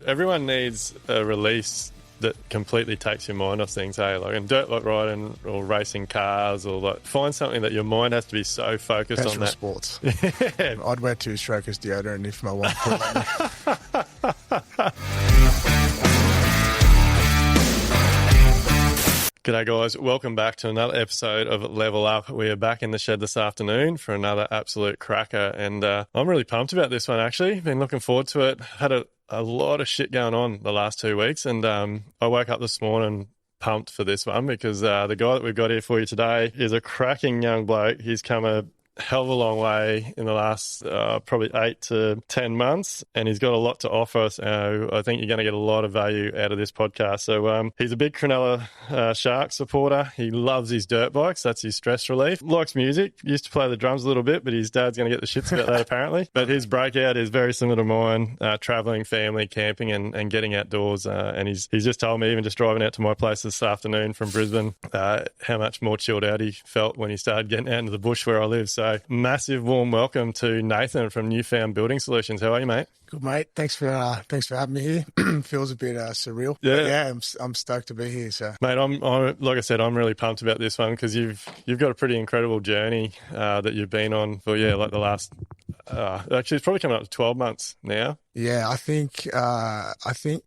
Everyone needs a release that completely takes your mind off things, hey? Like in dirt like riding or racing cars, or like find something that your mind has to be so focused on that. Sports. Yeah. I'd wear 2 strokers deodorant if my wife put it. G'day guys, welcome back to another episode of Level Up. We are back in the shed this afternoon for another absolute cracker, and I'm really pumped about this one actually. Been looking forward to it. Had a lot of shit going on the last 2 weeks, and I woke up this morning pumped for this one because the guy that we've got here for you today is a cracking young bloke. He's come a hell of a long way in the last probably 8 to 10 months, and he's got a lot to offer us. I think you're going to get a lot of value out of this podcast. So he's a big Cronulla Shark supporter. He loves his dirt bikes. That's his stress relief. Likes music. Used to play the drums a little bit, but his dad's going to get the shits about that apparently. But his breakout is very similar to mine, travelling, family, camping and getting outdoors. And he's just told me, even just driving out to my place this afternoon from Brisbane, how much more chilled out he felt when he started getting out into the bush where I live. So massive warm welcome to Nathan from Newfound Building Solutions. How are you, mate? Good, mate. Thanks for having me here. Feels a bit surreal. Yeah, but yeah. I'm stoked to be here. So, mate, I'm like I said, I'm really pumped about this one because you've got a pretty incredible journey that you've been on for like the last. Actually, it's probably coming up to 12 months now. Yeah, I think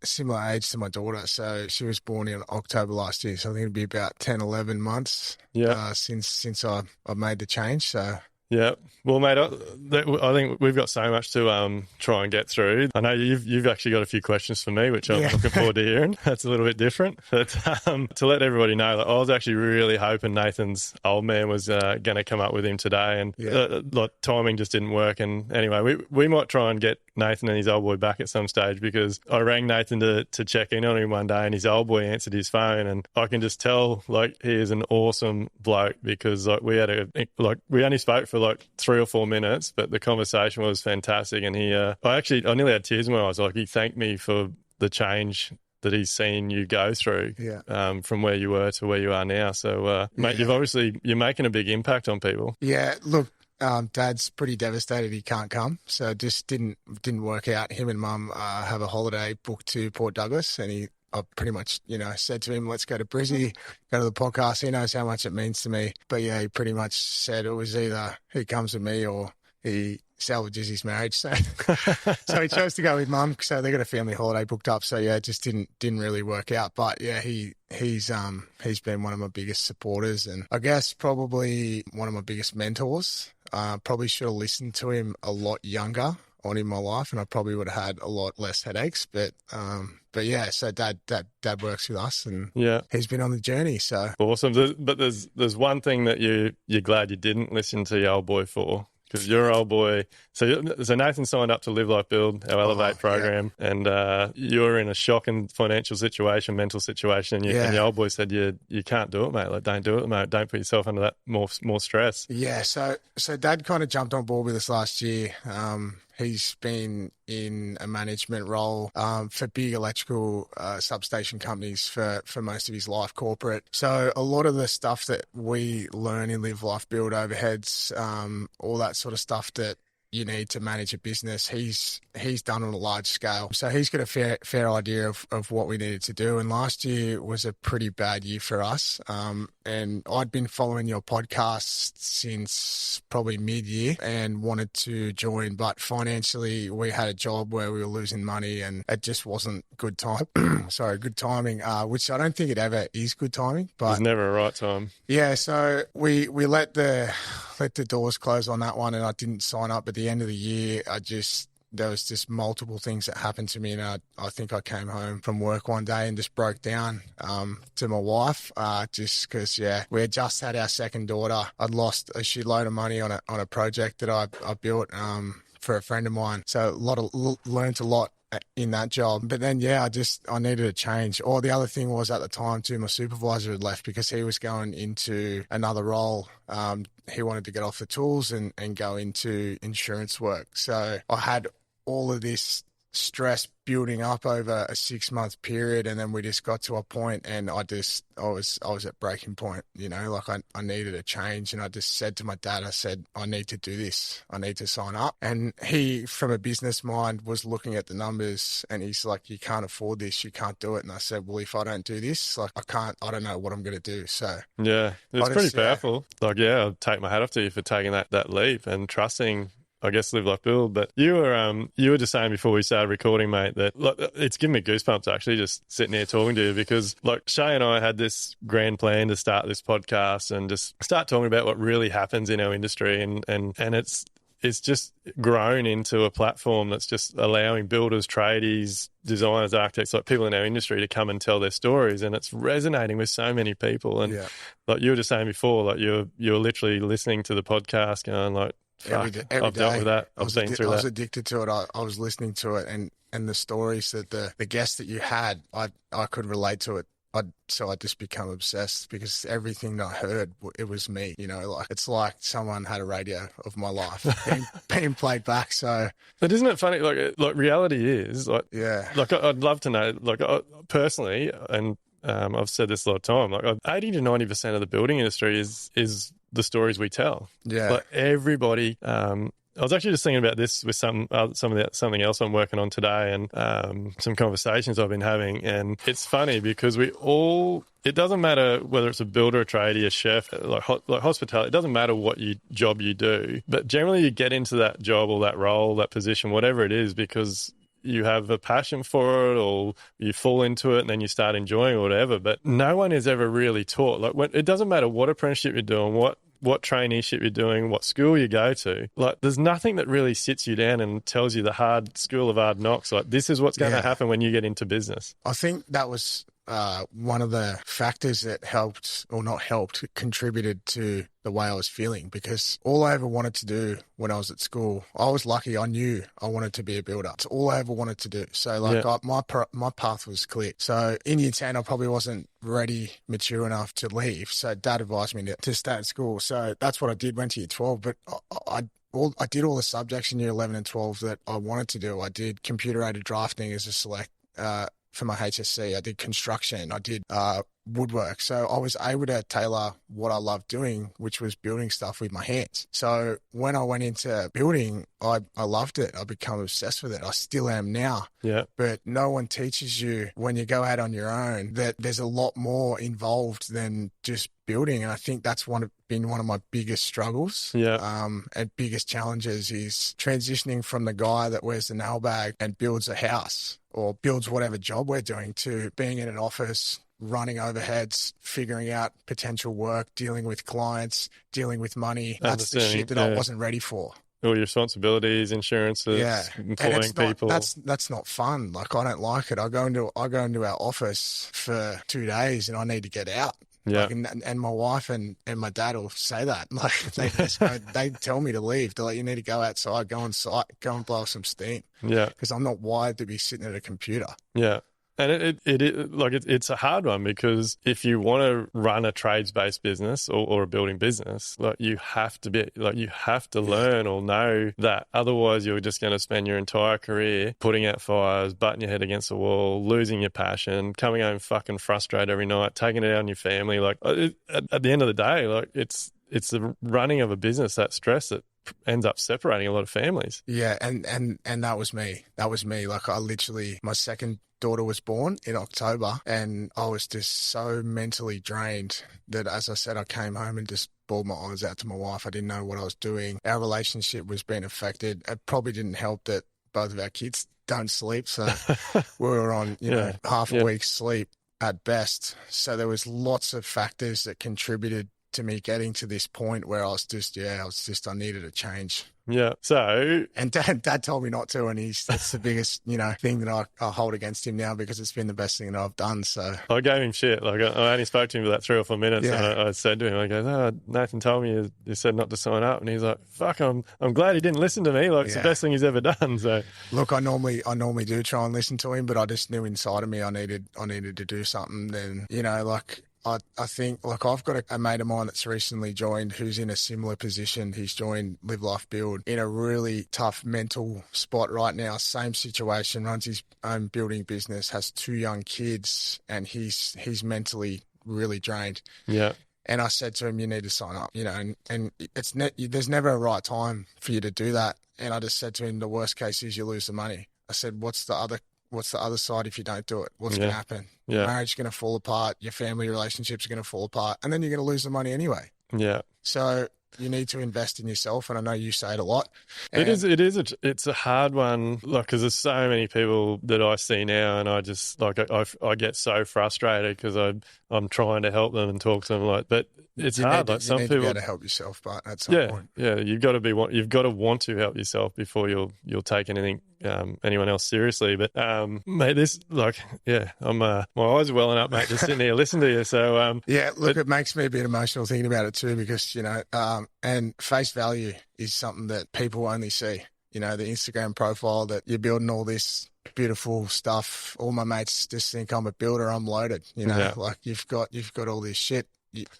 similar age to my daughter. So she was born in October last year. So I think it'd be about 10, 11 months. Yeah. Since I made the change. So. Yeah. Well, mate, I think we've got so much to try and get through. I know you've actually got a few questions for me, which I'm looking forward to hearing. That's a little bit different. But to let everybody know, like, I was actually really hoping Nathan's old man was going to come up with him today, and like timing just didn't work. And anyway, we might try and get Nathan and his old boy back at some stage, because I rang Nathan to check in on him one day, and his old boy answered his phone, and I can just tell like he is an awesome bloke, because like we only spoke for like 3 or 4 minutes, but the conversation was fantastic. And I nearly had tears in my eyes. Like, he thanked me for the change that he's seen you go through, from where you were to where you are now. So, mate, you're making a big impact on people. Yeah, look, Dad's pretty devastated he can't come, so it just didn't work out. Him and Mum have a holiday booked to Port Douglas, and I pretty much, said to him, let's go to Brizzy, go to the podcast. He knows how much it means to me. But yeah, he pretty much said it was either he comes with me or he salvages his marriage. So so he chose to go with Mum. So they got a family holiday booked up. So yeah, it just didn't really work out. But yeah, he's been one of my biggest supporters, and I guess probably one of my biggest mentors. Probably should have listened to him a lot younger on in my life, and I probably would have had a lot less headaches. But yeah, so Dad works with us, and he's been on the journey. So awesome. But there's one thing that you're glad you didn't listen to your old boy for, because your old boy. So Nathan signed up to Live Life Build, our Elevate program, and you're in a shocking financial situation, mental situation, and your old boy said you can't do it, mate. Like, don't do it, mate. Don't put yourself under that more stress. Yeah. So Dad kind of jumped on board with us last year. He's been in a management role for big electrical substation companies for most of his life, corporate. So a lot of the stuff that we learn in Live Life Build, overheads, all that sort of stuff that you need to manage a business, he's done on a large scale. So he's got a fair idea of what we needed to do. And last year was a pretty bad year for us. And I'd been following your podcast since probably mid-year and wanted to join, but financially we had a job where we were losing money, and it just wasn't good timing, which I don't think it ever is good timing. But there's never a right time. Yeah, so we let the doors close on that one, and I didn't sign up. At the end of the year, there was just multiple things that happened to me, and I think I came home from work one day and just broke down to my wife, just because we had just had our second daughter. I'd lost a shitload of money on a project that I built for a friend of mine, so learned a lot in that job. But then I needed a change. Or the other thing was, at the time too, my supervisor had left because he was going into another role. He wanted to get off the tools and go into insurance work. So I had all of this stress building up over a 6-month period, and then we just got to a point, and I was at breaking point, like I needed a change, and I just said to my dad, I said, I need to do this. I need to sign up. And he, from a business mind, was looking at the numbers, and he's like, you can't afford this. You can't do it. And I said, well, if I don't do this, like I don't know what I'm going to do. So yeah, it's pretty powerful. Like, yeah, I'll take my hat off to you for taking that leap and trusting, I guess, live like Bill. But you were just saying before we started recording, mate, that like, it's giving me goosebumps actually just sitting here talking to you, because like Shay and I had this grand plan to start this podcast and just start talking about what really happens in our industry, and it's just grown into a platform that's just allowing builders, tradies, designers, architects, like people in our industry to come and tell their stories, and it's resonating with so many people. And like you were just saying before, like you're literally listening to the podcast going like, fuck, I've dealt with that. I've been through that. I was addicted to it. I was listening to it, and the stories that the guests that you had, I could relate to it. So I just become obsessed, because everything that I heard, it was me, like it's like someone had a radio of my life being played back. So, but isn't it funny? Like reality is like, yeah, like I'd love to know, like personally, and I've said this a lot of time, like 80 to 90% of the building industry is the stories we tell. Yeah, like everybody. I was actually just thinking about this with something else I'm working on today, and some conversations I've been having. And it's funny because it doesn't matter whether it's a builder, a tradie, a chef, like hospitality, it doesn't matter what job you do, but generally you get into that job or that role, that position, whatever it is, because you have a passion for it, or you fall into it and then you start enjoying it or whatever. But no one is ever really taught. Like it doesn't matter what apprenticeship you're doing, what traineeship you're doing, what school you go to, like there's nothing that really sits you down and tells you the hard school of hard knocks. Like this is what's going to happen when you get into business. I think that was one of the factors that contributed to the way I was feeling, because all I ever wanted to do when I was at school, I was lucky. I knew I wanted to be a builder. It's all I ever wanted to do. So my path was clear. So in year 10, I probably wasn't ready, mature enough to leave. So Dad advised me to stay at school. So that's what I did, went to year 12. But I did all the subjects in year 11 and 12 that I wanted to do. I did computer-aided drafting as a select for my HSC. I did construction. I did woodwork. So I was able to tailor what I loved doing, which was building stuff with my hands. So when I went into building, I loved it. I became obsessed with it. I still am now. Yeah. But no one teaches you when you go out on your own that there's a lot more involved than just building. And I think that's been one of my biggest struggles. Yeah. And biggest challenges is transitioning from the guy that wears the nail bag and builds a house or builds whatever job we're doing to being in an office, running overheads, figuring out potential work, dealing with clients, dealing with money. That's the shit that I wasn't ready for. All your responsibilities, insurances, employing people. That's not fun. Like I don't like it. I go into our office for 2 days and I need to get out. Yeah. Like, and my wife and my dad will say that. Like they tell me to leave. They're like, you need to go outside, go on site, go and blow some steam. Yeah. Because I'm not wired to be sitting at a computer. Yeah. And it's a hard one, because if you want to run a trades-based business or a building business, like you have to learn or know that. Otherwise, you're just going to spend your entire career putting out fires, butting your head against the wall, losing your passion, coming home fucking frustrated every night, taking it out on your family. Like at the end of the day, like it's the running of a business, that stress that ends up separating a lot of families. Yeah, and that was me. Like I literally, my second daughter was born in October and I was just so mentally drained that, as I said, I came home and just bawled my eyes out to my wife. I didn't know what I was doing. Our relationship was being affected. It probably didn't help that both of our kids don't sleep. So we were on, half a week's sleep at best. So there was lots of factors that contributed to me getting to this point where I needed a change. Yeah. So, and Dad told me not to, and that's the biggest, thing that I hold against him now, because it's been the best thing that I've done. So I gave him shit. Like I only spoke to him for that 3 or 4 minutes, yeah. And I said to him, I go, Nathan told me you said not to sign up, and he's like, fuck, I'm glad he didn't listen to me. Like it's the best thing he's ever done. So look, I normally do try and listen to him, but I just knew inside of me I needed to do something. Then I think, like, I've got a mate of mine that's recently joined who's in a similar position. He's joined Live Life Build in a really tough mental spot right now. Same situation, runs his own building business, has 2 young kids, and he's mentally really drained. Yeah. And I said to him, you need to sign up, and there's never a right time for you to do that. And I just said to him, the worst case is you lose the money. I said, what's the other side if you don't do it? What's going to happen? Yeah. Your marriage is going to fall apart. Your family relationships are going to fall apart. And then you're going to lose the money anyway. Yeah. So you need to invest in yourself. And I know you say it a lot. It's a hard one, like, because there's so many people that I see now, and I just, like, I get so frustrated because I'm trying to help them and talk to them, like, but it's hard. Like, some people to be able to help yourself, but at some point. Yeah, you've got to want to help yourself before you'll take anyone else seriously. But mate, this, like, I'm my eyes are welling up, mate, just sitting here listening to you. So it makes me a bit emotional thinking about it too, because and face value is something that people only see. The Instagram profile that you're building all this beautiful stuff. All my mates just think I'm a builder. I'm loaded. Like, you've got all this shit.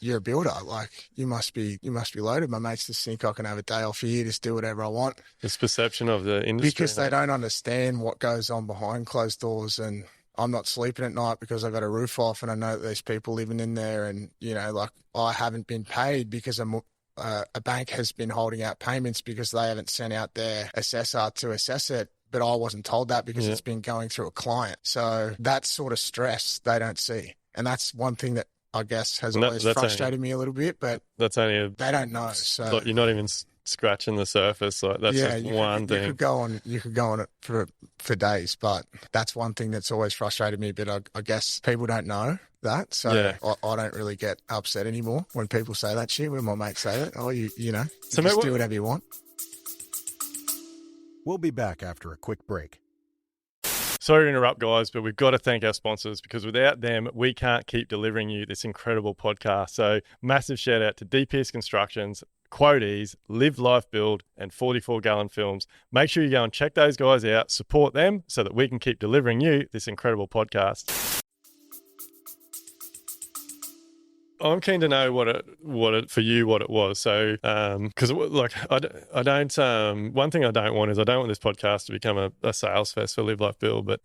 You're a builder. Like, you must be loaded. My mates just think I can have a day off here, just do whatever I want. This perception of the industry, because they don't understand what goes on behind closed doors. And I'm not sleeping at night because I've got a roof off, and I know that there's people living in there. And like, I haven't been paid because a bank has been holding out payments because they haven't sent out their assessor to assess it. But I wasn't told that because it's been going through a client. So that sort of stress they don't see. And that's one thing that I guess has always frustrated me a little bit, but they don't know. So, like, you're not even scratching the surface. Like, that's just one thing. You could go on it for days, but that's one thing that's always frustrated me. But I guess people don't know that, so I don't really get upset anymore when people say that shit. When my mates say that, you just do whatever you want. We'll be back after a quick break. Sorry to interrupt, guys, but we've got to thank our sponsors, because without them, we can't keep delivering you this incredible podcast. So massive shout out to DPS Constructions, Quoties, Live Life Build, and 44 Gallon Films. Make sure you go and check those guys out, support them so that we can keep delivering you this incredible podcast. I'm keen to know what it was. So, because like I don't. One thing I don't want is, I don't want this podcast to become a sales fest for Live Life Build. But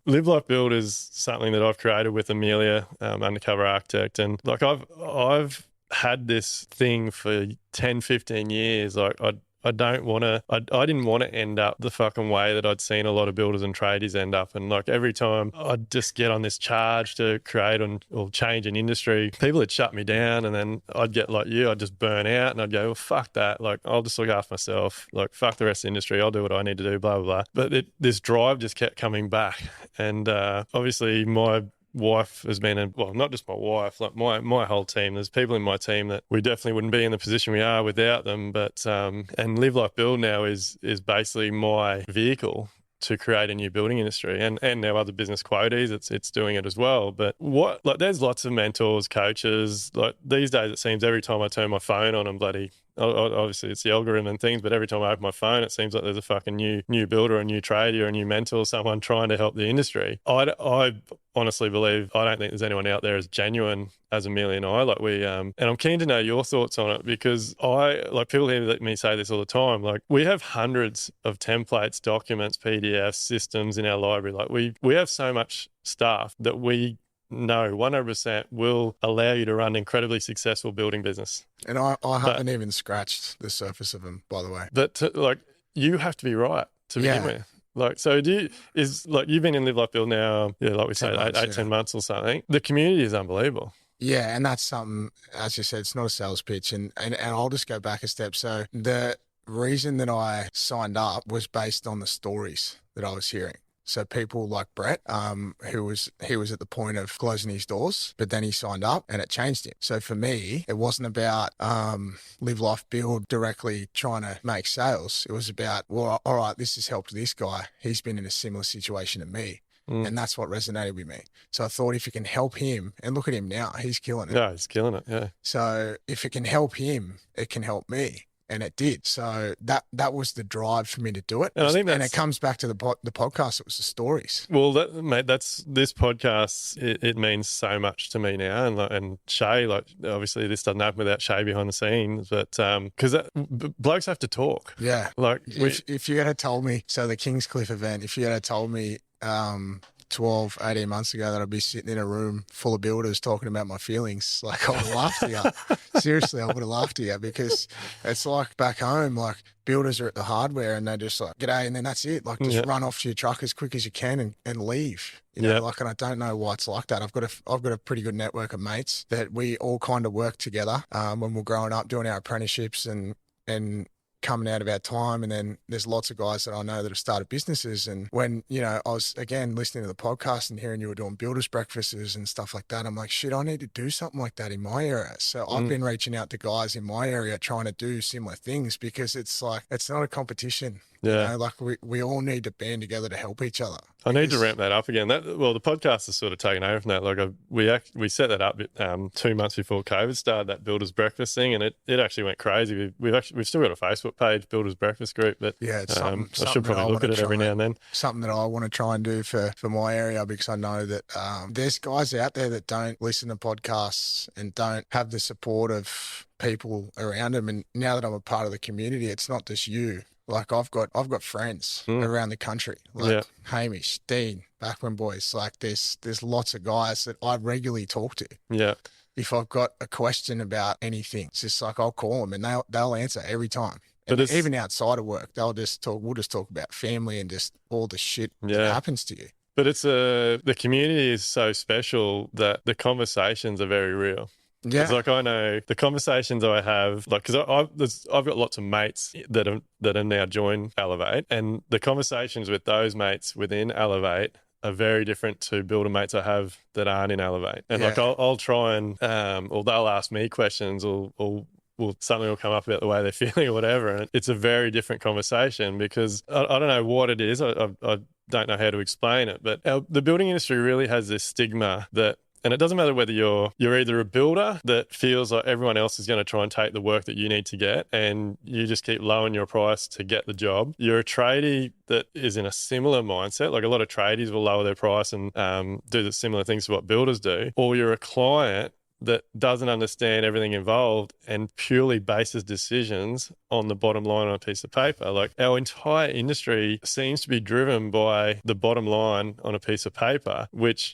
Live Life Build is something that I've created with Amelia, undercover architect, and like I've had this thing for 10, 15 years. Like, I didn't want to end up the fucking way that I'd seen a lot of builders and tradies end up. And like, every time I'd just get on this charge to create or change an industry, people would shut me down, and then I'd get like you, I'd just burn out, and I'd go, well, fuck that. Like, I'll just look after myself. Like, fuck the rest of the industry. I'll do what I need to do, blah, blah, blah. But this drive just kept coming back. And obviously my wife has been not just my wife, like my whole team. There's people in my team that we definitely wouldn't be in the position we are without them. But and Live Life Build now is basically my vehicle to create a new building industry, and now other business Quoties, it's doing it as well. But there's lots of mentors, coaches. Like, these days, it seems every time I turn my phone on, I'm bloody. Obviously, it's the algorithm and things, but every time I open my phone, it seems like there's a fucking new builder, a new tradie, or a new mentor, someone trying to help the industry. I honestly believe, I don't think there's anyone out there as genuine as Amelia and I. Like, and I'm keen to know your thoughts on it, because people hear me say this all the time. Like, we have hundreds of templates, documents, PDFs, systems in our library. Like, we have so much stuff that we know 100% will allow you to run an incredibly successful building business. And I haven't even scratched the surface of them, by the way. But you have to be right to begin with. Like, so you've been in Live Life Build now, like we say, 10 months or something. The community is unbelievable. Yeah, and that's something, as you said, it's not a sales pitch. And I'll just go back a step. So the reason that I signed up was based on the stories that I was hearing. So people like Brett, he was at the point of closing his doors, but then he signed up and it changed him. So for me, it wasn't about Live Life Build directly trying to make sales. It was about, well, all right, this has helped this guy. He's been in a similar situation to me. And that's what resonated with me. So I thought, if it can help him, and look at him now, he's killing it. Yeah, he's killing it, yeah. So if it can help him, it can help me. and it did. So that was the drive for me to do it. And I think and it comes back to the podcast. It was the stories. Well, mate, that's this podcast. It means so much to me now, and Shay, like obviously this doesn't happen without Shay behind the scenes, but because blokes have to talk. Yeah, like if you had told me, so the Kingscliff event, if you had told me 12, 18 months ago that I'd be sitting in a room full of builders talking about my feelings, like I would have laughed at you. Seriously, I would have laughed at you, because it's like back home, like builders are at the hardware and they're just like, g'day, and then that's it. Like just run off to your truck as quick as you can and leave. You know, like, and I don't know why it's like that. I've got a pretty good network of mates that we all kind of work together when we're growing up, doing our apprenticeships and coming out of our time. And then there's lots of guys that I know that have started businesses. And when, you know, I was again listening to the podcast and hearing you were doing builders breakfasts and stuff like that, I'm like, shit, I need to do something like that in my area. So I've been reaching out to guys in my area trying to do similar things, because it's like, it's not a competition. Yeah. You know, like we all need to band together to help each other. I need to ramp that up again. The podcast has sort of taken over from that. Like we set that up 2 months before COVID started, that Builders Breakfast thing, and it actually went crazy. We've still got a Facebook page, Builders Breakfast Group, but yeah, it's something I should probably look at it every now and then. Something that I want to try and do for my area, because I know that there's guys out there that don't listen to podcasts and don't have the support of people around them. And now that I'm a part of the community, it's not just you. Like I've got friends around the country, like Hamish, Dean, Backman boys. Like there's lots of guys that I regularly talk to. Yeah. If I've got a question about anything, it's just like I'll call them and they'll answer every time. But and even outside of work, we'll just talk about family and just all the shit that happens to you. But it's the community is so special that the conversations are very real. Yeah, it's like I know the conversations I have, like because I've got lots of mates that are now joined Elevate, and the conversations with those mates within Elevate are very different to builder mates I have that aren't in Elevate. And like I'll try and or they'll ask me questions or something will come up about the way they're feeling or whatever, and it's a very different conversation, because I don't know what it is. I don't know how to explain it, but the building industry really has this stigma that. And it doesn't matter whether you're either a builder that feels like everyone else is going to try and take the work that you need to get and you just keep lowering your price to get the job. You're a tradie that is in a similar mindset. Like a lot of tradies will lower their price and do the similar things to what builders do. Or you're a client that doesn't understand everything involved and purely bases decisions on the bottom line on a piece of paper. Like our entire industry seems to be driven by the bottom line on a piece of paper, which...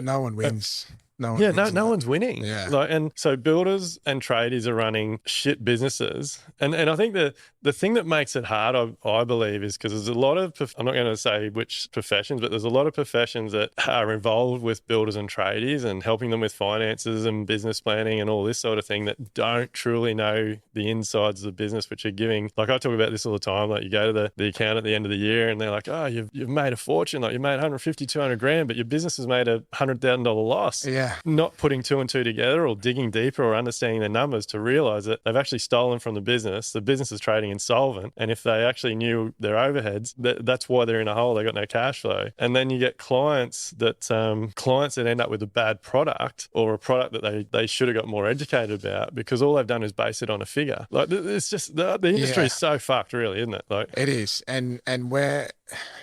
no one wins. No one's winning. Yeah. Like, and so builders and tradies are running shit businesses. And I think the thing that makes it hard, I believe, is because there's a lot of, I'm not going to say which professions, but there's a lot of professions that are involved with builders and tradies and helping them with finances and business planning and all this sort of thing that don't truly know the insides of the business, which are giving, like I talk about this all the time, like you go to the account at the end of the year and they're like, oh, you've made a fortune, like you made 150, 200 grand, but your business has made a $100,000 loss. Yeah. Not putting two and two together or digging deeper or understanding the numbers to realize that they've actually stolen from the business is trading insolvent, and if they actually knew their overheads, that's why they're in a hole. They got no cash flow. And then you get clients that end up with a bad product or a product that they should have got more educated about, because all they've done is base it on a figure. Like it's just the industry is so fucked, really, isn't it? Like it is. And we're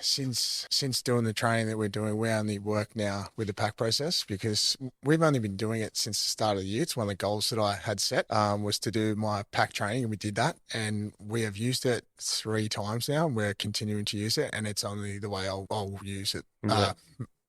since doing the training that we're doing, we only work now with the pack process, because we've only been doing it since the start of the year. It's one of the goals that I had set was to do my pack training, and we did that, and we have used it 3 times now, and we're continuing to use it, and it's only the way I'll use it.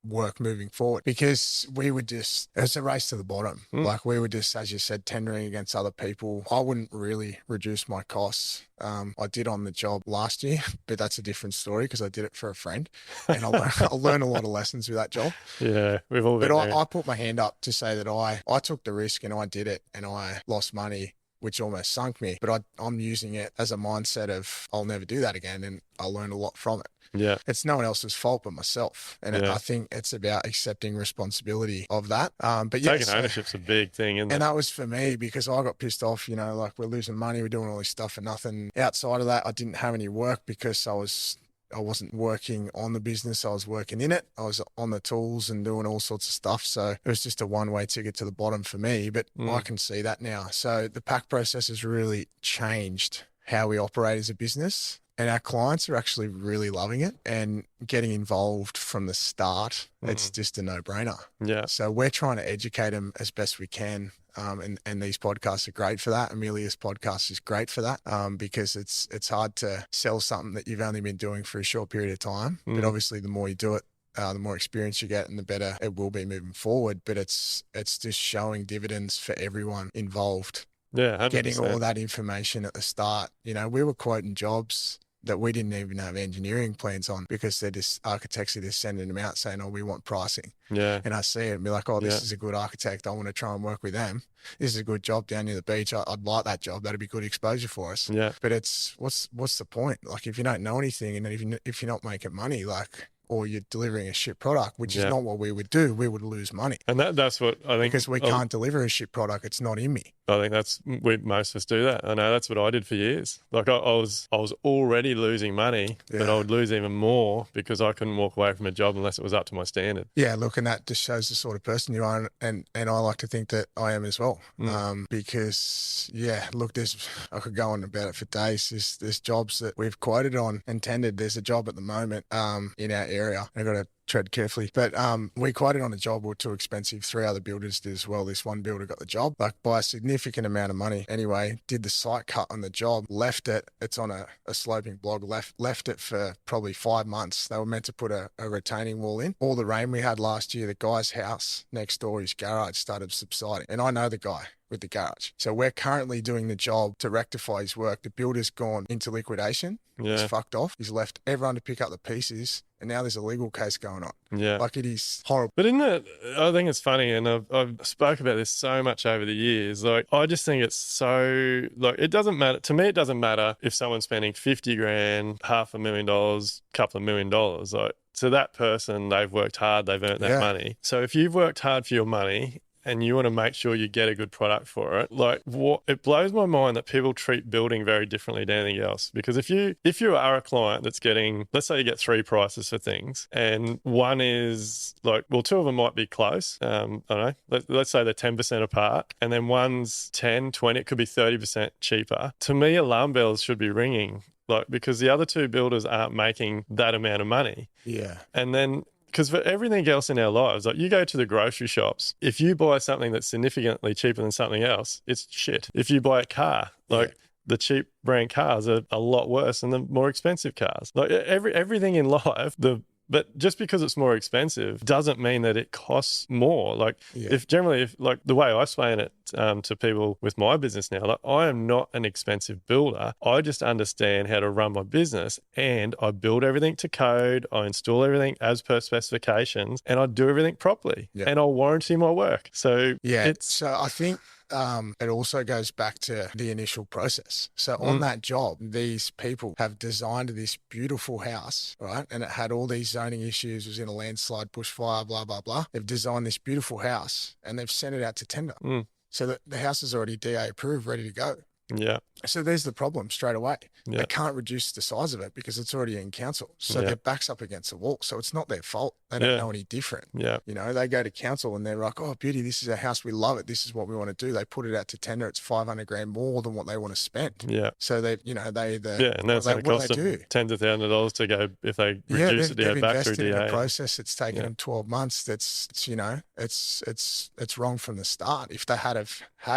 Work moving forward, because it's a race to the bottom. Like we were just, as you said, tendering against other people. I wouldn't really reduce my costs. I did on the job last year, but that's a different story because I did it for a friend, and I learned a lot of lessons with that job. Yeah, we've all been there. I put my hand up to say that I took the risk and I did it, and I lost money, which almost sunk me. But I'm using it as a mindset of I'll never do that again, and I learned a lot from it. Yeah, it's no one else's fault but myself, and I think it's about accepting responsibility of that. But taking ownership's a big thing, isn't it? And that was for me, because I got pissed off. You know, like we're losing money, we're doing all this stuff for nothing. Outside of that, I didn't have any work because I was I wasn't working on the business. I was working in it. I was on the tools and doing all sorts of stuff. So it was just a one-way ticket to the bottom for me, but I can see that now. So the pack process has really changed how we operate as a business. And our clients are actually really loving it and getting involved from the start. It's just a no-brainer. Yeah. So we're trying to educate them as best we can. And these podcasts are great for that. Amelia's podcast is great for that because it's hard to sell something that you've only been doing for a short period of time. But obviously the more you do it, the more experience you get and the better it will be moving forward. But it's just showing dividends for everyone involved. Yeah, 100%. Getting all that information at the start. You know, we were quoting jobs that we didn't even have engineering plans on because they're just architects are just sending them out saying, oh, we want pricing. Yeah. And I see it and be like, oh, this is a good architect. I want to try and work with them. This is a good job down near the beach. I'd like that job. That'd be good exposure for us. Yeah. But it's what's the point? Like if you don't know anything and if you're not making money, like, or you're delivering a shit product, which is not what we would do, we would lose money. And that's what I think. Because we can't deliver a shit product. It's not in me. I think most of us do that. I know that's what I did for years. Like I was already losing money, but I would lose even more because I couldn't walk away from a job unless it was up to my standard. Yeah, look, and that just shows the sort of person you are, and I like to think that I am as well. Because look, I could go on about it for days. There's jobs that we've quoted on and tendered. There's a job at the moment in our area. I got to tread carefully, but we quoted on a job. We were too expensive. 3 other builders did as well. This one builder got the job, like by a significant amount of money. Anyway, did the site cut on the job, left it. It's on a sloping block. Left it for probably 5 months. They were meant to put a retaining wall in. All the rain we had last year, the guy's house next door, his garage started subsiding, and I know the guy with the garage. So we're currently doing the job to rectify his work. The builder's gone into liquidation. He's fucked off. He's left everyone to pick up the pieces. And now there's a legal case going on. Yeah. Like it is horrible. But isn't it, I think it's funny, and I've spoke about this so much over the years. Like, I just think it's so, like, it doesn't matter. To me, it doesn't matter if someone's spending 50 grand, $500,000, couple of $1 million. Like, to that person, they've worked hard, they've earned that money. So if you've worked hard for your money, and you want to make sure you get a good product for it, like it blows my mind that people treat building very differently to anything else. Because if you are a client that's getting, let's say you get 3 prices for things, and one is like, well, 2 of them might be close. I don't know. Let's say they're 10% apart, and then one's 10, 20, it could be 30% cheaper. To me, alarm bells should be ringing, like, because the other 2 builders aren't making that amount of money. Yeah. And then, because for everything else in our lives, like you go to the grocery shops, if you buy something that's significantly cheaper than something else, it's shit. If you buy a car, like the cheap brand cars are a lot worse than the more expensive cars. Like everything in life, but just because it's more expensive doesn't mean that it costs more. Like if like the way I explain it to people with my business now, like I am not an expensive builder. I just understand how to run my business, and I build everything to code. I install everything as per specifications, and I do everything properly, and I'll warranty my work. So so I think it also goes back to the initial process. So on that job, these people have designed this beautiful house, right? And it had all these zoning issues, it was in a landslide, bushfire, blah, blah, blah. They've designed this beautiful house and they've sent it out to tender. So that the house is already DA approved, ready to go. Yeah. So there's the problem straight away. Yeah. They can't reduce the size of it because it's already in council. So their back's up against the wall. So it's not their fault. They don't know any different. Yeah. You know, they go to council and they're like, oh, beauty, this is our house. We love it. This is what we want to do. They put it out to tender. It's 500 grand more than what they want to spend. Yeah. So they, you know, and that's going to cost them tens of thousands of dollars to go if they reduce it to go back through DA. In a process. It's taken them 12 months. That's you know, it's wrong from the start. If they had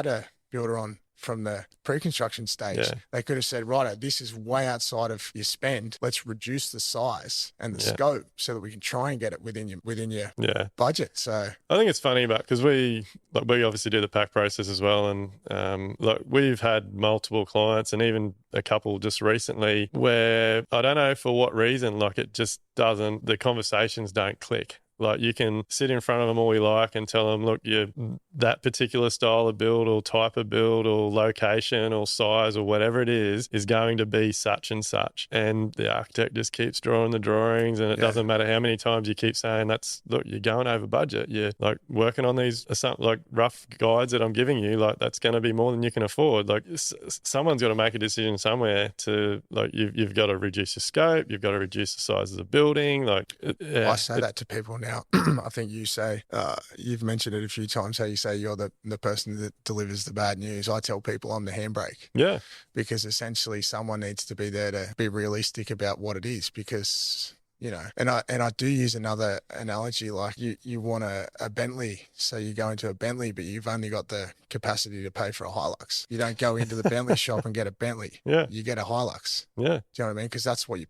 a builder on from the pre-construction stage, they could have said, right, this is way outside of your spend. Let's reduce the size and the scope so that we can try and get it within your budget. So I think it's funny because we obviously do the pack process as well, and we've had multiple clients and even a couple just recently where I don't know for what reason, like it just doesn't, the conversations don't click. Like you can sit in front of them all you like and tell them, look, that particular style of build or type of build or location or size or whatever it is going to be such and such. And the architect just keeps drawing the drawings, and it doesn't matter how many times you keep saying look, you're going over budget. You're like working on these like rough guides that I'm giving you, like that's going to be more than you can afford. Like someone's got to make a decision somewhere to like, you've got to reduce your scope, you've got to reduce the size of the building. Like I say that to people now. I think you say, you've mentioned it a few times, how you say you're the person that delivers the bad news. I tell people I'm the handbrake. Yeah. Because essentially someone needs to be there to be realistic about what it is, because and I do use another analogy, like you want a Bentley, so you go into a Bentley, but you've only got the capacity to pay for a Hilux. You don't go into the Bentley shop and get a Bentley. Yeah. You get a Hilux. Yeah. Do you know what I mean? Because that's what your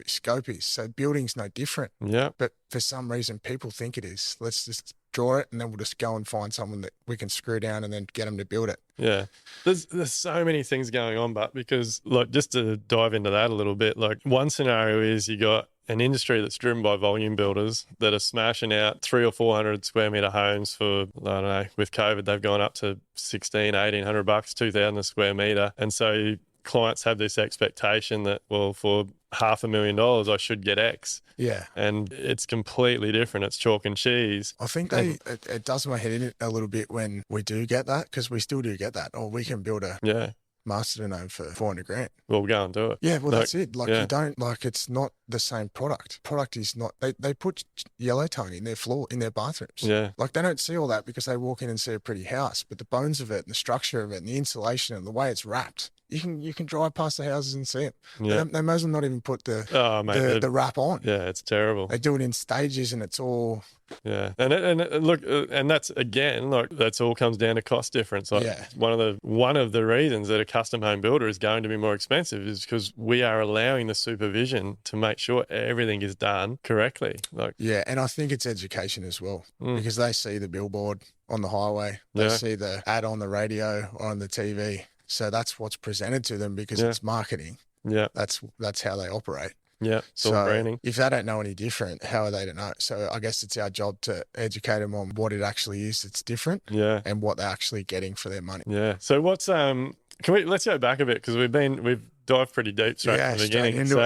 scope is. So building's no different. Yeah. But for some reason, people think it is. Let's just draw it, and then we'll just go and find someone that we can screw down and then get them to build it. Yeah. There's so many things going on, but because like, just to dive into that a little bit, like one scenario is you got an industry that's driven by volume builders that are smashing out 300 or 400 square meter homes for, I don't know, with COVID, they've gone up to $1,800, 2,000 a square meter. And so clients have this expectation that, well, for $500,000, I should get X. Yeah. And it's completely different. It's chalk and cheese. I think it does my head in a little bit when we do get that, because we still do get that. Or we can build a Masterton home for $400,000. We'll go and do it. Yeah, well, that's it. Like you don't, like it's not the same product. Product is not, they put yellow tone in their floor, in their bathrooms. Yeah. Like they don't see all that because they walk in and see a pretty house, but the bones of it and the structure of it and the insulation and the way it's wrapped, you can drive past the houses and see them. Yeah. They may as well not even put the wrap on. Yeah, it's terrible. They do it in stages, and it's all. Yeah, and look, and that's again, like that's all comes down to cost difference. Like one of the reasons that a custom home builder is going to be more expensive is because we are allowing the supervision to make sure everything is done correctly. Like and I think it's education as well, because they see the billboard on the highway, they see the ad on the radio or on the TV. So that's what's presented to them because it's marketing. Yeah. That's how they operate. Yeah. So branding. If they don't know any different, how are they to know? So I guess it's our job to educate them on what it actually is that's different. Yeah. And what they're actually getting for their money. Yeah. So what's let's go back a bit, because we've dived pretty deep straight from the beginning. Into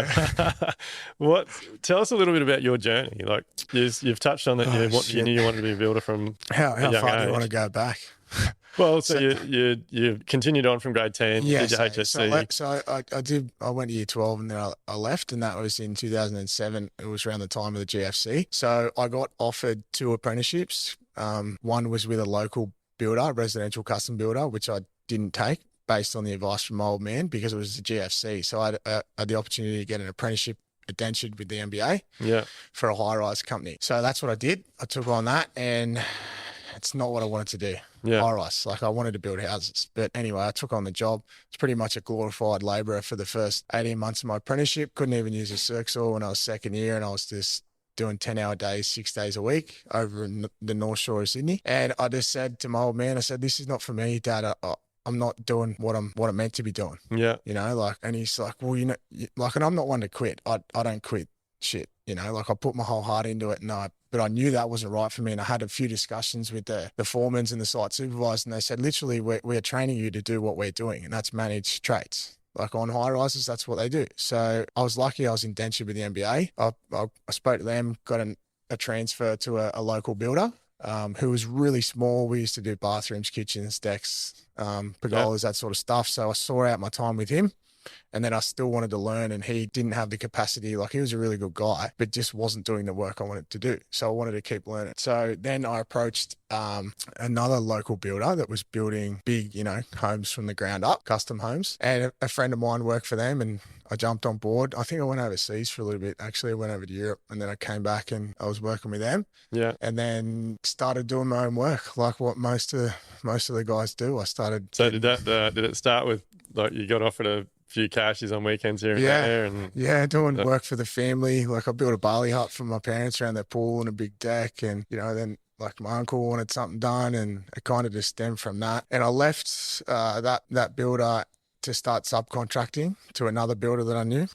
it. Tell us a little bit about your journey. Like you've touched on that you knew you wanted to be a builder from how far age. do you want to go back? Well, so you continued on from grade 10, did your HSC. I went to year 12 and then I left, and that was in 2007. It was around the time of the GFC. So I got offered 2 apprenticeships. One was with a local builder, residential custom builder, which I didn't take based on the advice from my old man because it was the GFC. So I had the opportunity to get an apprenticeship indentured with the MBA for a high-rise company. So that's what I did. I took on that, and it's not what I wanted to do. High-rise. Like I wanted to build houses. But anyway, I took on the job. It's pretty much a glorified labourer for the first 18 months of my apprenticeship. Couldn't even use a circ saw when I was second year, and I was just doing 10-hour days, 6 days a week over in the North Shore of Sydney. And I just said to my old man, I said, this is not for me, Dad. I'm not doing what I'm meant to be doing. Yeah. And he's like, well, and I'm not one to quit. I don't quit shit. Like I put my whole heart into it, but I knew that wasn't right for me. And I had a few discussions with the foremans and the site supervisors, and they said, literally, we're training you to do what we're doing, and that's manage trades. Like on high rises, that's what they do. So I was lucky I was indentured with the MBA. I spoke to them, got a transfer to a local builder who was really small. We used to do bathrooms, kitchens, decks, pergolas, that sort of stuff. So I saw out my time with him. And then I still wanted to learn, and he didn't have the capacity. Like he was a really good guy, but just wasn't doing the work I wanted to do. So I wanted to keep learning. So then I approached another local builder that was building big, homes from the ground up, custom homes. And a friend of mine worked for them, and I jumped on board. I think I went overseas for a little bit. Actually, I went over to Europe, and then I came back and I was working with them. Yeah. And then started doing my own work, like what most of the guys do. I started. So did it start with like you got offered a few cashes on weekends here and there? Doing work for the family. Like I built a barley hut for my parents around their pool and a big deck, and then like my uncle wanted something done, and it kind of just stemmed from that. And I left that builder to start subcontracting to another builder that I knew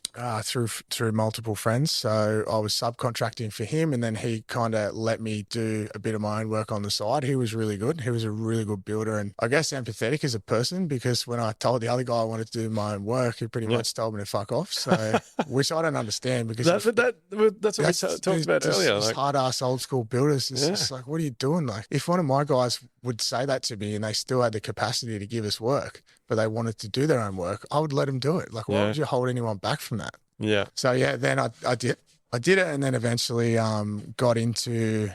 through multiple friends. So I was subcontracting for him, and then he kind of let me do a bit of my own work on the side. He was really good. He was a really good builder, and I guess empathetic as a person, because when I told the other guy I wanted to do my own work, he pretty much told me to fuck off. So, which I don't understand, because that's what we talked about earlier. Like, hard-ass old school builders. It's just like, what are you doing? Like, if one of my guys would say that to me and they still had the capacity to give us work, but they wanted to do their own work, I would let them do it. Like, why would you hold anyone back from that? Yeah. So then I did it, and then eventually got into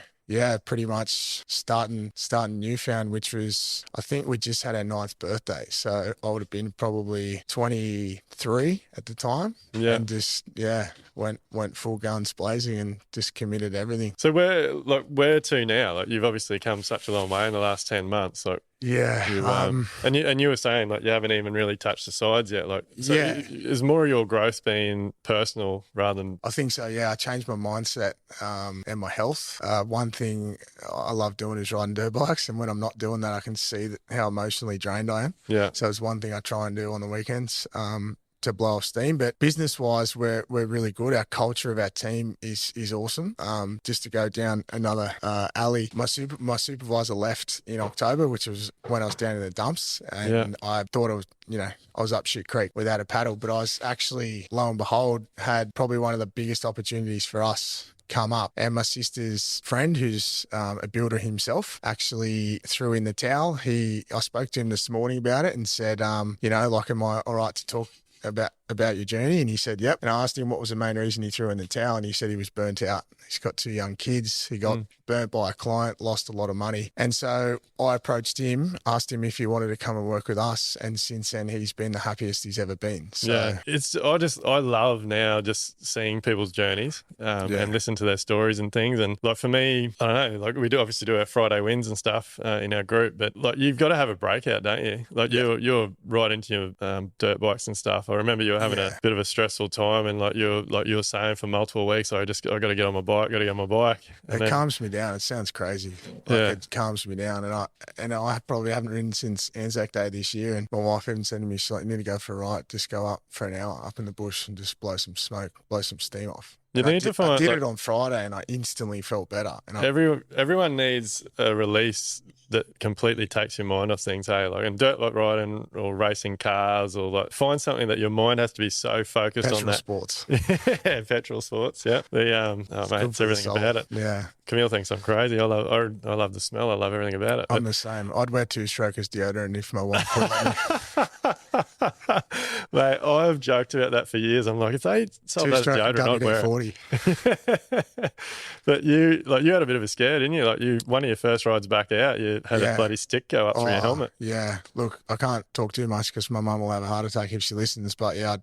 pretty much starting Newfound, which was, I think we just had our 9th birthday, so I would have been probably 23 at the time. Yeah. And just went full guns blazing and just committed everything. So where to now? Like, you've obviously come such a long way in the last 10 months. Like, and you were saying, like, you haven't even really touched the sides yet. Like, so is more of your growth being personal rather than? I think so. Yeah, I changed my mindset and my health. One thing I love doing is riding dirt bikes, and when I'm not doing that, I can see how emotionally drained I am. Yeah. So it's one thing I try and do on the weekends. To blow off steam. But business-wise, we're really good. Our culture of our team is awesome. Just to go down another alley, my supervisor left in October, which was when I was down in the dumps, and I thought I was up shit creek without a paddle, but I was actually, lo and behold, had probably one of the biggest opportunities for us come up. And my sister's friend, who's a builder himself, actually threw in the towel. I spoke to him this morning about it and said, am I all right to talk about your journey? And he said, yep. And I asked him what was the main reason he threw in the towel, and he said he was burnt out. He's got 2 young kids. He got burnt by a client, lost a lot of money. And so I approached him, asked him if he wanted to come and work with us. And since then, he's been the happiest he's ever been. So I love now just seeing people's journeys and listen to their stories and things. And like, for me, I don't know, like, we do obviously do our Friday wins and stuff in our group, but like, you've got to have a breakout, don't you? Like, you're right into your dirt bikes and stuff. I remember you were having a bit of a stressful time, and like you were saying for multiple weeks, I got to get on my bike, And it calms me down. It sounds crazy. It calms me down, and I probably haven't ridden since Anzac Day this year. And my wife even said to me, she's like, "You need to go for a ride. Just go up for an hour up in the bush and just blow some smoke, blow some steam off." I did it on Friday, and I instantly felt better. And everyone needs a release that completely takes your mind off things, hey? Like, in dirt bike riding or racing cars, or like, find something that your mind has to be so focused on that. Sports. Petrol sports. Yeah. It's everything about it. Yeah. Camille thinks I'm crazy. I love the smell. I love everything about it. I'm the same. I'd wear 2-strokers deodorant if my wife would let me. Mate, I've joked about that for years. I'm like, if they sold that deodorant, I'd wear it. But you had a bit of a scare, didn't you? Like, one of your first rides back out, you had a bloody stick go up through your helmet. Yeah. Look, I can't talk too much because my mum will have a heart attack if she listens. But yeah,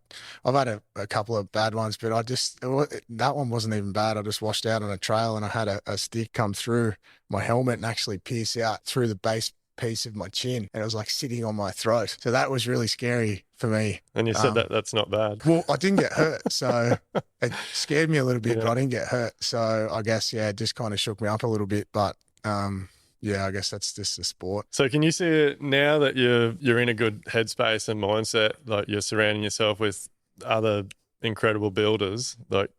I've had a couple of bad ones, but that one wasn't even bad. I just washed out on a trail, and I had a stick come through my helmet and actually pierce out through the base piece of my chin, and it was like sitting on my throat. So that was really scary for me. And you said that's not bad. Well, I didn't get hurt, so it scared me a little bit, but I didn't get hurt. So I guess, it just kind of shook me up a little bit, but I guess that's just the sport. So can you see it now that you're in a good headspace and mindset, like you're surrounding yourself with other incredible builders? Like,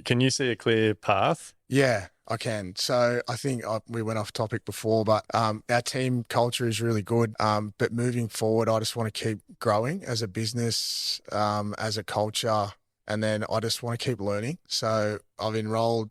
can you see a clear path? Yeah, I can. So I think we went off topic before, but our team culture is really good. But moving forward, I just want to keep growing as a business, as a culture. And then I just want to keep learning. So I've enrolled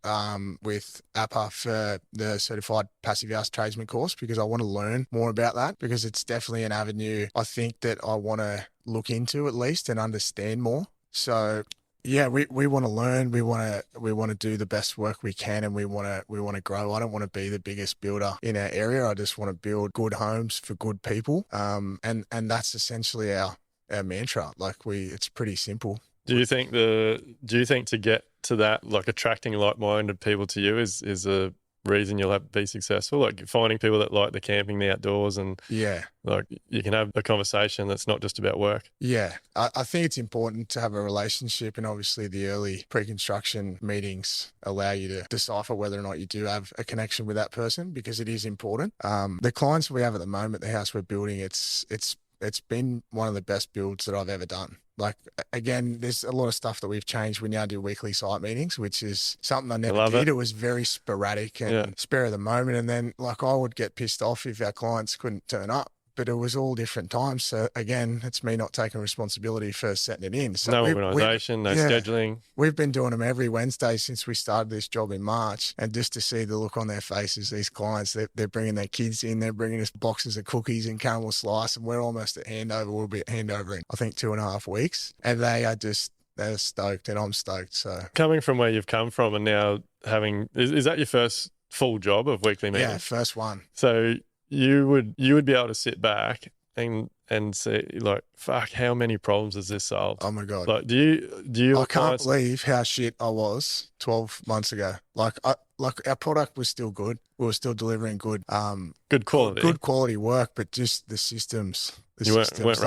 with APA for the Certified Passive House Tradesman course because I want to learn more about that, because it's definitely an avenue I think that I want to look into at least and understand more. So yeah, we want to learn. We want to do the best work we can, and we want to grow. I don't want to be the biggest builder in our area. I just want to build good homes for good people. And that's essentially our mantra. Like, it's pretty simple. Do you think to get to that, like, attracting like-minded people to you is a reason you'll be successful? Like, finding people that like the camping, the outdoors, and like, you can have a conversation that's not just about work. Yeah, I think it's important to have a relationship, and obviously the early pre-construction meetings allow you to decipher whether or not you do have a connection with that person, because it is important. The clients we have at the moment, the house we're building, it's it's been one of the best builds that I've ever done. Like, again, there's a lot of stuff that we've changed. We now do weekly site meetings, which is something I never did. It was very sporadic and spur of the moment. And then, like, I would get pissed off if our clients couldn't turn up. But it was all different times. So again, it's me not taking responsibility for setting it in. So no organisation, no scheduling. We've been doing them every Wednesday since we started this job in March. And just to see the look on their faces, these clients, they're bringing their kids in, they're bringing us boxes of cookies and caramel slice, and we're almost at handover. We'll be at handover in, I think, 2.5 weeks. And they're stoked, and I'm stoked. So coming from where you've come from and now having, is that your first full job of weekly meetings? Yeah, first one. So you would be able to sit back and see, like, fuck, how many problems has this solved? Oh my God. Like, do you I can't believe how shit I was 12 months ago. Like our product was still good. We were still delivering good quality work, but just the systems, the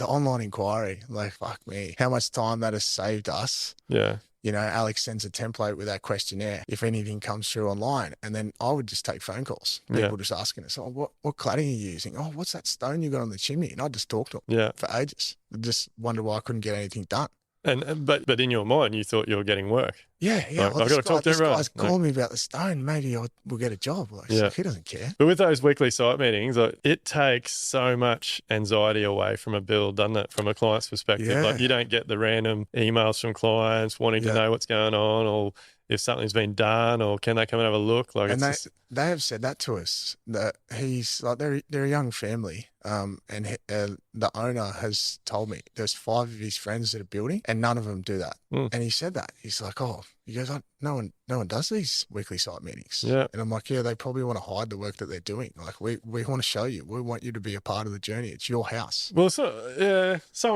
online inquiry, like, fuck me, how much time that has saved us. Yeah. You know, Alex sends a template with that questionnaire if anything comes through online. And then I would just take phone calls. People just asking us, oh, what cladding are you using? Oh, what's that stone you got on the chimney? And I'd just talk to them for ages. I just wondered why I couldn't get anything done. But in your mind, you thought you were getting work. Yeah. Like, I've got to talk to everyone. This guy's calling me about the stone. Maybe we'll get a job. Like, so he doesn't care. But with those weekly site meetings, like, it takes so much anxiety away from a build, doesn't it? From a client's perspective, like, you don't get the random emails from clients wanting to know what's going on, or if something's been done, or can they come and have a look? Like, and they have said that to us, that he's like, they're a young family. And the owner has told me there's 5 of his friends that are building and none of them do that. And he said that. He's like, oh, he goes, no one does these weekly site meetings. Yeah. And I'm like, yeah, they probably want to hide the work that they're doing. Like, we want to show you. We want you to be a part of the journey. It's your house. Well, some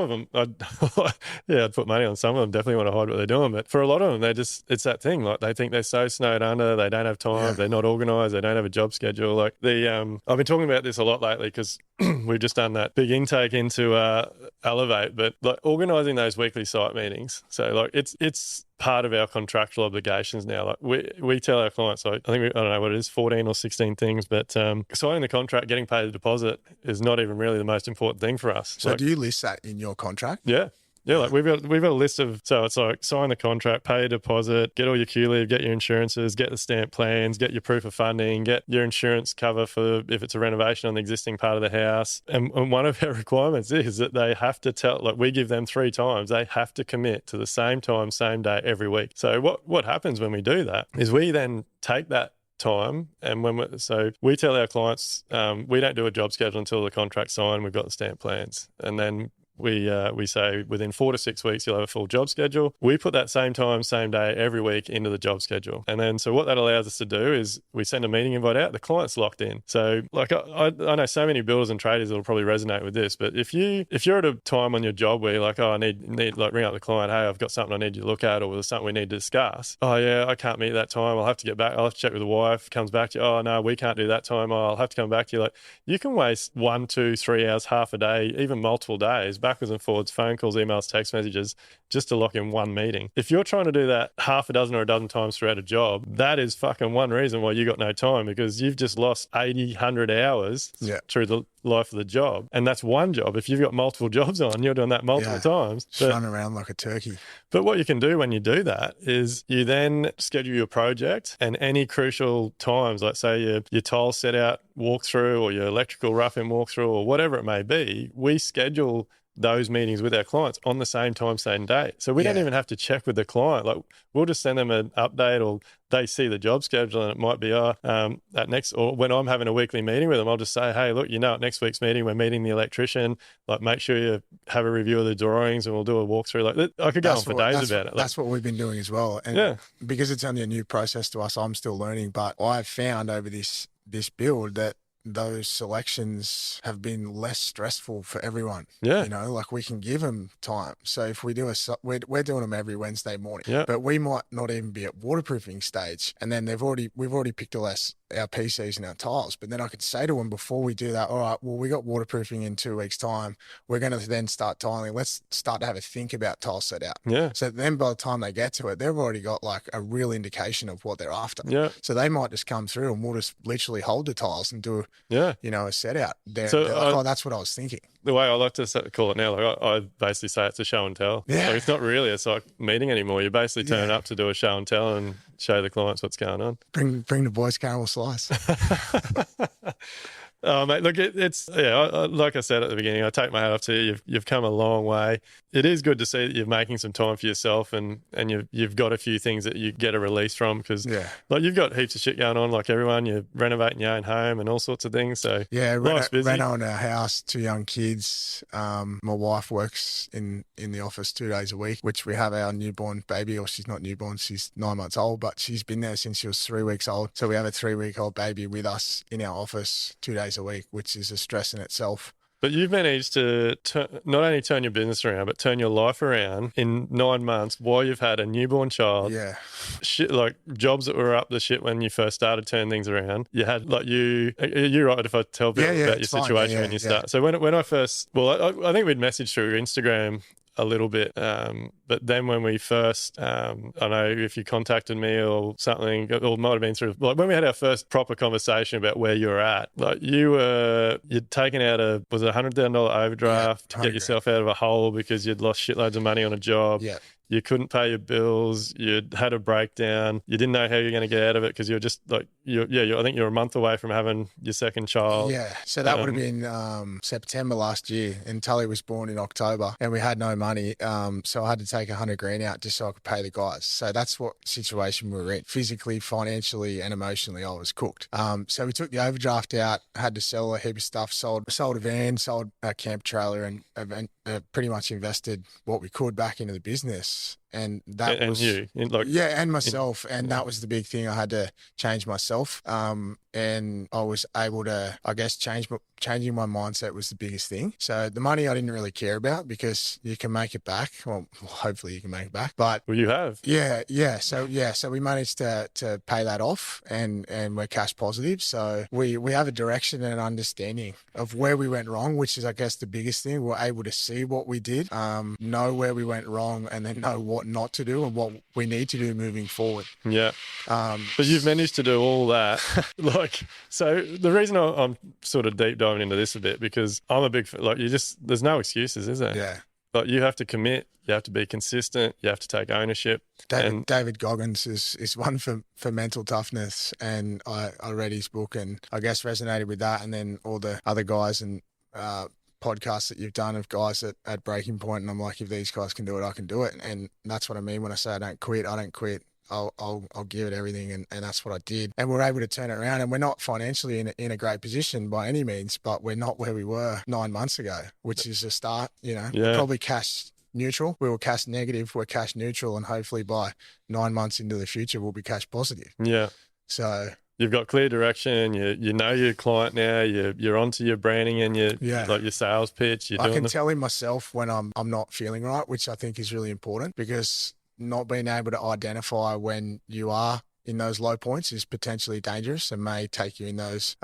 of them, I'd put money on some of them, definitely want to hide what they're doing. But for a lot of them, it's that thing. Like, they think they're so snowed under, they don't have time, they're not organised, they don't have a job schedule. Like, I've been talking about this a lot lately because we've just done that big intake into Elevate, but like, organising those weekly site meetings. So like, it's part of our contractual obligations now. Like, we tell our clients, like, I don't know what it is, 14 or 16 things, but signing the contract, getting paid a deposit is not even really the most important thing for us. So do you list that in your contract? Yeah. Yeah, like we've got a list of, so it's like, sign the contract, pay a deposit, get all your Q leave, get your insurances, get the stamp plans, get your proof of funding, get your insurance cover for if it's a renovation on the existing part of the house. And one of our requirements is that they have to tell, like, we give them 3 times, they have to commit to the same time, same day, every week. So what happens when we do that is we then take that time, and so we tell our clients, we don't do a job schedule until the contract's signed, we've got the stamp plans, and then we say within 4 to 6 weeks you'll have a full job schedule. We put that same time, same day, every week into the job schedule. And then so what that allows us to do is we send a meeting invite out, the client's locked in. So like, I know so many builders and traders that will probably resonate with this, but if you're at a time on your job where you're like, oh, I need like, ring up the client, hey, I've got something I need you to look at, or there's something we need to discuss. Oh yeah, I can't meet that time, I'll have to get back, I'll have to check with the wife, comes back to you, oh no, we can't do that time, I'll have to come back to you. Like, you can waste 1, 2, 3 hours, half a day, even multiple days, backwards and forwards, phone calls, emails, text messages, just to lock in one meeting. If you're trying to do that half a dozen or a dozen times throughout a job, that is fucking one reason why you got no time, because you've just lost 80, 100 hours through the life of the job. And that's one job. If you've got multiple jobs on, you're doing that multiple times. Just run around like a turkey. But what you can do when you do that is you then schedule your project, and any crucial times, like say your tile set out walkthrough or your electrical rough-in walkthrough or whatever it may be, we schedule those meetings with our clients on the same time, same day. So we don't even have to check with the client. Like, we'll just send them an update, or they see the job schedule, and it might be, at next, or when I'm having a weekly meeting with them, I'll just say, hey, look, at next week's meeting, we're meeting the electrician. Like, make sure you have a review of the drawings, and we'll do a walkthrough. Like, I could go on for days about it. Like, that's what we've been doing as well. And because it's only a new process to us, I'm still learning, but I've found over this build that those selections have been less stressful for everyone. Yeah. Like, we can give them time. So if we do we're doing them every Wednesday morning, but we might not even be at waterproofing stage. And then we've already picked our PCs and our tiles. But then I could say to them before we do that, all right, well, we got waterproofing in 2 weeks time. We're going to then start tiling. Let's start to have a think about tile set out. Yeah. So then by the time they get to it, they've already got like a real indication of what they're after. Yeah. So they might just come through and we'll just literally hold the tiles and do a set out. They're like, oh, that's what I was thinking. the way I like to call it now, like I basically say it's a show and tell. Yeah. Like it's not really a psych meeting anymore. You're basically turning up to do a show and tell and show the clients what's going on. Bring the boys caramel slice. Oh, mate, look, it's like I said at the beginning, I take my hat off to you. You've come a long way. It is good to see that you're making some time for yourself and you've got a few things that you get a release from because like you've got heaps of shit going on like everyone. You're renovating your own home and all sorts of things. So life's busy. Reno in our house, 2 young kids. My wife works in the office 2 days a week, which we have our newborn baby, or she's not newborn, she's 9 months old, but she's been there since she was 3 weeks old. So we have a 3-week-old baby with us in our office 2 days a week, which is a stress in itself. But you've managed to not only turn your business around, but turn your life around in 9 months while you've had a newborn child. Yeah. Shit, like jobs that were up the shit when you first started turning things around. You had like you're right if I tell people about your situation when you start. So when I first, I think we'd messaged through Instagram a little bit. But then when we first, I don't know if you contacted me or something, or it might have been through, like when we had our first proper conversation about where you were at, like you'd taken out was it $100,000 overdraft to get yourself out of a hole because you'd lost shitloads of money on a job. Yeah. You couldn't pay your bills. You'd had a breakdown. You didn't know how you're going to get out of it because you're just like, I think you're a month away from having your second child. Yeah. So that would have been September last year, and Tully was born in October, and we had no money. So I had to take $100,000 out just so I could pay the guys. So that's what situation we were in. Physically, financially, and emotionally, I was cooked. So we took the overdraft out, had to sell a heap of stuff, sold a van, sold a camp trailer, and pretty much invested what we could back into the business. And that was you, and myself, and that was the big thing. I had to change myself, and I was able to, I guess, changing my mindset was the biggest thing. So the money I didn't really care about because you can make it back. Well, hopefully you can make it back. But you have, So we managed to pay that off, and we're cash positive. So we have a direction and an understanding of where we went wrong, which is, I guess, the biggest thing. We're able to see what we did, know where we went wrong, and then know what not to do and what we need to do moving forward. Yeah. But you've managed to do all that. So the reason I'm sort of deep diving into this a bit, because I'm a big, there's no excuses, is there? Yeah. Like you have to commit, you have to be consistent, you have to take ownership. David Goggins is one for mental toughness, and I read his book and I guess resonated with that, and then all the other guys and podcasts that you've done of guys at breaking point, and I'm like, if these guys can do it, I can do it. And that's what I mean when I say I don't quit. I'll give it everything, and that's what I did. And we're able to turn it around, and we're not financially in a great position by any means, but we're not where we were 9 months ago, which is a start, probably cash neutral. We were cash negative, we're cash neutral, and hopefully by 9 months into the future, we'll be cash positive. Yeah. So you've got clear direction. You know your client now. You're onto your branding and your sales pitch. I can tell in myself when I'm not feeling right, which I think is really important, because not being able to identify when you are in those low points is potentially dangerous and may take you in those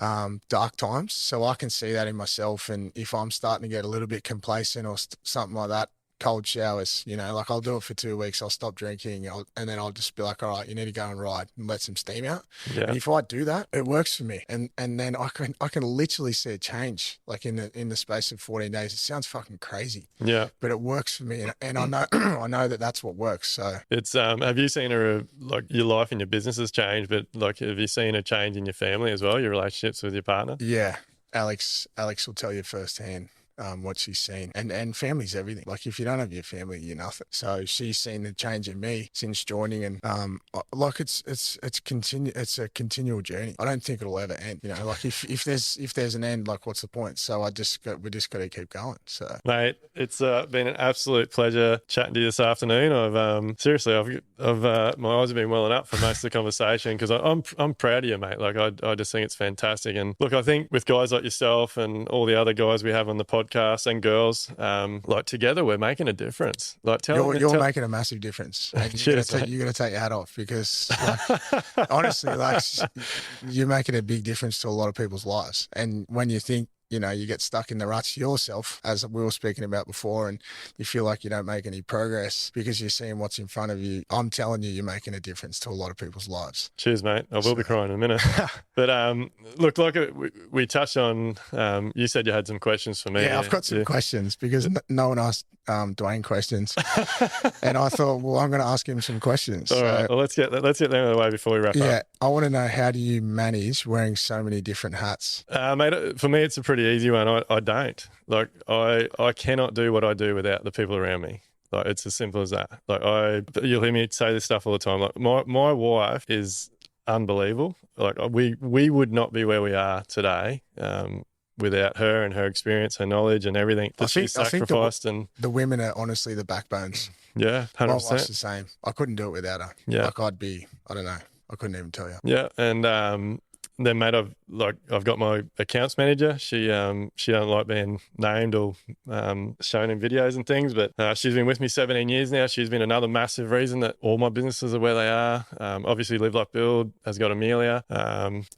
dark times. So I can see that in myself, and if I'm starting to get a little bit complacent or something like that, cold showers, I'll do it for 2 weeks. I'll stop drinking, and then I'll just be like, all right, you need to go and ride and let some steam out. Yeah. And if I do that, it works for me. And then I can literally see a change, like in the space of 14 days. It sounds fucking crazy. Yeah. But it works for me. And I know, I know that that's what works. So it's, have you seen your life and your business has changed, but have you seen a change in your family as well, your relationships with your partner? Yeah. Alex will tell you firsthand what she's seen, and family's everything. Like if you don't have your family, you're nothing. So she's seen the change in me since joining, and it's a continual journey. I don't think it'll ever end. Like if there's an end, like what's the point? So we just got to keep going. So mate, it's been an absolute pleasure chatting to you this afternoon. I've seriously, I've my eyes have been welling up for most of the conversation, because I'm proud of you, mate. Like I just think it's fantastic. And look, I think with guys like yourself and all the other guys we have on the podcast and girls, together we're making a difference. You're making a massive difference. You got to take your hat off, because honestly, you're making a big difference to a lot of people's lives. And when you think you know, you get stuck in the ruts yourself, as we were speaking about before, and you feel like you don't make any progress because you're seeing what's in front of you. I'm telling you, you're making a difference to a lot of people's lives. Cheers, mate. I will be crying in a minute. But look, like we touched on, you said you had some questions for me. Yeah, I've got some questions because no one asked Dwayne questions. And I thought, well, I'm going to ask him some questions. All right. Well, let's get them out of the way before we wrap up. Yeah, I want to know, how do you manage wearing so many different hats? Mate, for me, it's a pretty easy one. I don't. Like, I cannot do what I do without the people around me. Like, it's as simple as that. Like, you'll hear me say this stuff all the time. Like, my wife is unbelievable. Like, we would not be where we are today without her and her experience, her knowledge, and everything that she sacrificed. And the women are honestly the backbones. Yeah, 100%. My wife's the same. I couldn't do it without her. Yeah, like I don't know. I couldn't even tell you. Yeah, and then, mate, I've got my accounts manager. She don't like being named or shown in videos and things, but she's been with me 17 years now. She's been another massive reason that all my businesses are where they are. Obviously, Live Like Build has got Amelia.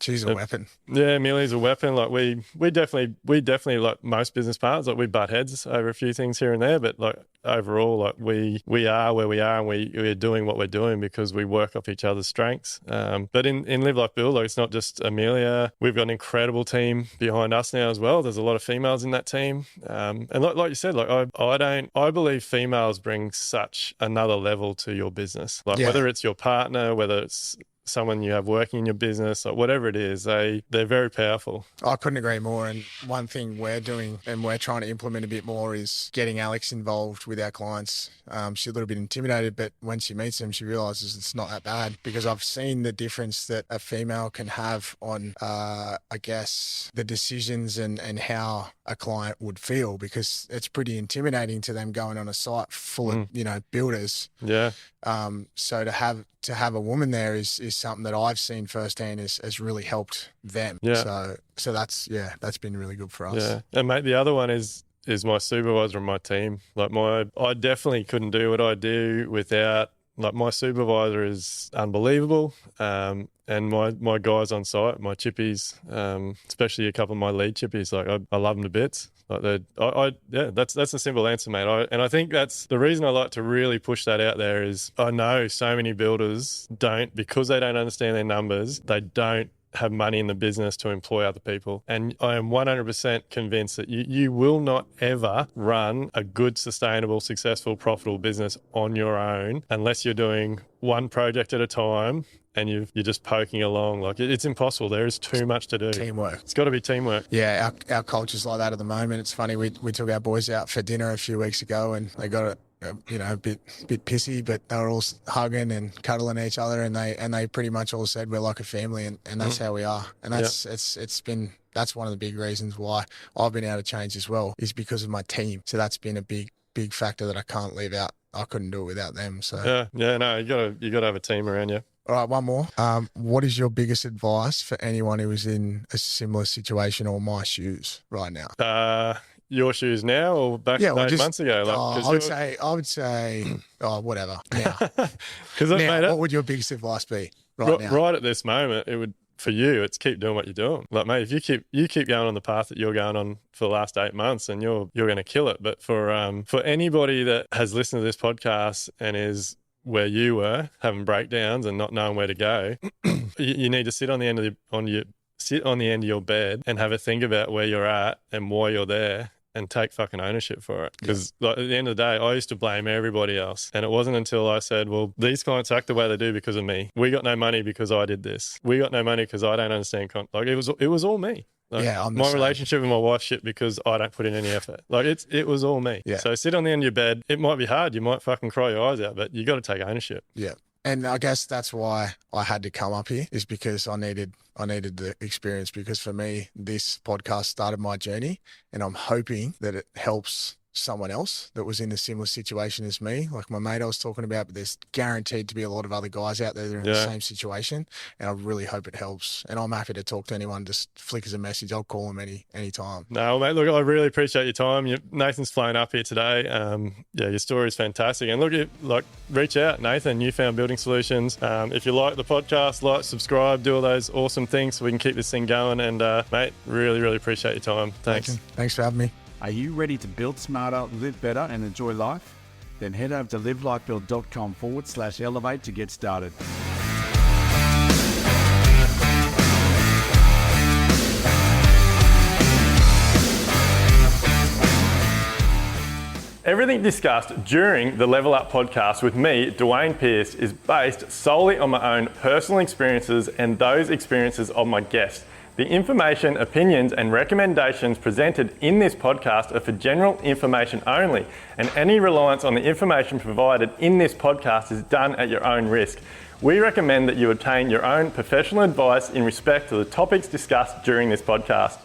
She's a weapon. Yeah, Amelia's a weapon. Like we definitely like most business partners, like we butt heads over a few things here and there, but like overall, like we are where we are, and we're doing what we're doing because we work off each other's strengths. But in Live Like Build, like, it's not just Amelia. We've got an incredible team behind us now as well. There's a lot of females in that team. And like you said, like I believe females bring such another level to your business. Like, whether it's your partner, whether it's someone you have working in your business, or whatever it is, they're very powerful. I couldn't agree more. And one thing we're doing and we're trying to implement a bit more is getting Alex involved with our clients. She's a little bit intimidated, but when she meets them, she realizes it's not that bad, because I've seen the difference that a female can have on, I guess, the decisions and how a client would feel, because it's pretty intimidating to them going on a site full of, you know, builders. Yeah. So to have a woman there is something that I've seen firsthand has really helped them. Yeah. So that's been really good for us. Yeah. And mate, the other one is my supervisor and my team. Like, I definitely couldn't do what I do without, like, my supervisor is unbelievable. And my guys on site, my chippies, especially a couple of my lead chippies, like I love them to bits. Like, that's the simple answer, mate. I think that's the reason I like to really push that out there is I know so many builders because they don't understand their numbers, they don't have money in the business to employ other people. And I am 100% convinced that you will not ever run a good, sustainable, successful, profitable business on your own unless you're doing one project at a time and you're just poking along. Like, it's impossible. There is too much to do. Teamwork. It's got to be teamwork. Yeah, our culture's like that at the moment. It's funny, we took our boys out for dinner a few weeks ago, and they got a bit pissy, but they were all hugging and cuddling each other, and they pretty much all said we're like a family, and that's how we are. And that's one of the big reasons why I've been able to change as well, is because of my team. So that's been a big factor that I can't leave out. I couldn't do it without them. So no, you gotta have a team around you. All right, one more. What is your biggest advice for anyone who is in a similar situation or my shoes right now? Your shoes now or back 8 months ago? Like, I would say, whatever. Now, because what would your biggest advice be right now? Right at this moment, it would, for you, it's keep doing what you're doing. Like, mate, if you keep going on the path that you're going on for the last 8 months, and you're going to kill it. But for anybody that has listened to this podcast and is where you were, having breakdowns and not knowing where to go, you need to sit on the end of your bed and have a think about where you're at and why you're there, and take fucking ownership for it. Because like, at the end of the day, I used to blame everybody else. And it wasn't until I said, well, these clients act the way they do because of me. We got no money because I did this. We got no money because I don't understand. Like, it was all me. Like, my relationship with my wife shit because I don't put in any effort. Like, it was all me. Yeah. So sit on the end of your bed. It might be hard. You might fucking cry your eyes out, but you got to take ownership. Yeah. And I guess that's why I had to come up here, is because I needed the experience, because for me, this podcast started my journey, and I'm hoping that it helps someone else that was in a similar situation as me, like my mate I was talking about, but there's guaranteed to be a lot of other guys out there that are in the same situation, and I really hope it helps. And I'm happy to talk to anyone, just flick us a message. I'll call them any time. No, mate, look, I really appreciate your time. Nathan's flown up here today. Your story is fantastic. And look, reach out, Nathan, Newfound Building Solutions. If you like the podcast, like, subscribe, do all those awesome things so we can keep this thing going. And mate, really, really appreciate your time. Thanks. Thanks for having me. Are you ready to build smarter, live better, and enjoy life? Then head over to livelikebuild.com/elevate to get started. Everything discussed during the Level Up podcast with me, Dwayne Pearce, is based solely on my own personal experiences and those experiences of my guests. The information, opinions, and recommendations presented in this podcast are for general information only, and any reliance on the information provided in this podcast is done at your own risk. We recommend that you obtain your own professional advice in respect to the topics discussed during this podcast.